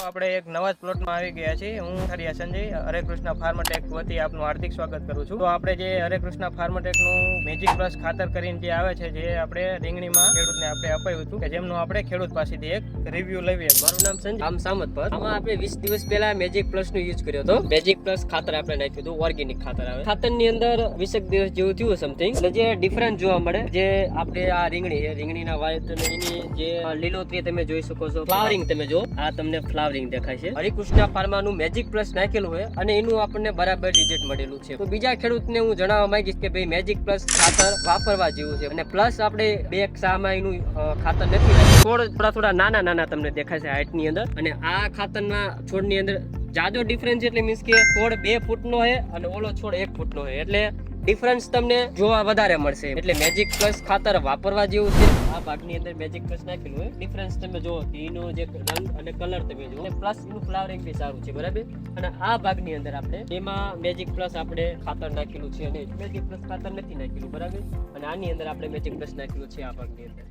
આપણે એક નવા જ પ્લોટમાં આવી ગયા છીએ. હું ખરિયા સંજય હરે કૃષ્ણ ફાર્મટેક વતી આપનું હાર્દિક સ્વાગત કરું છું. તો આપણે જે હરે કૃષ્ણ ફાર્મટેકનું મેજિક પ્લસ ખાતર કરીને જે આવે છે, જે આપણે રીંગણીમાં ખેડૂતને આપણે અપાયું હતું, કે જેમનું આપણે ખેડૂત પાસેથી એક રિવ્યુ લઈએ. મારું નામ સંજય, આમ સામત પર. આમાં આપણે 20 દિવસ પહેલા મેજિક પ્લસ નું યુઝ કર્યો હતો. મેજિક પ્લસ ખાતર આપણે નાખ્યું હતું, ઓર્ગેનિક ખાતર આવે. ખાતર ની અંદર 20 દિવસ જેવું થયું સમથિંગ, એટલે જે ડિફરન્સ જોવા મળે, જે આપણે આ રીંગણીના વાવેતરની જે લીલોતરી તમે જોઈ શકો છો, ફ્લાવરિંગ તમે જો, આ તમને ફ્લાવરિંગ દેખાય છે. હરિકૃષ્ણ ફાર્માનું મેજિક પ્લસ નાખેલું હોય અને એનું આપણને બરાબર રિઝલ્ટ મળેલું છે. તો બીજા ખેડૂતને હું જણાવવા માંગીશ કે ભાઈ મેજિક પ્લસ ખાતર વાપરવા જેવું છે. અને પ્લસ આપણે બે સામાં એનું ખાતર નથી, થોડા નાના તમને દેખાય છે હાઈટ ની અંદર. અને આ ખાતરના છોડની અંદર જાજો ડિફરન્સ, એટલે મીન્સ કે છોડ 2 ફૂટનો હોય અને ઓલો છોડ 1 ફૂટનો હોય, એટલે ડિફરન્સ તમને જોવા વધારે મળશે. એટલે મેજિક પ્લસ ખાતર વાપરવા જેવું છે. આ ભાગની અંદર મેજિક પ્લસ નાખેલું હોય, ડિફરન્સ તમે જુઓ, એનો જે રંગ અને કલર તમે જુઓ, અને પ્લસ એનું ફ્લાવરિંગ બી સારું છે, બરાબર. અને આ ભાગની અંદર આપણે એમાં મેજિક પ્લસ આપણે ખાતર નાખેલું છે અને મેજિક પ્લસ ખાતર નથી નાખેલું, બરાબર. અને આની અંદર આપણે મેજિક પ્લસ નાખેલું છે આ ભાગની અંદર.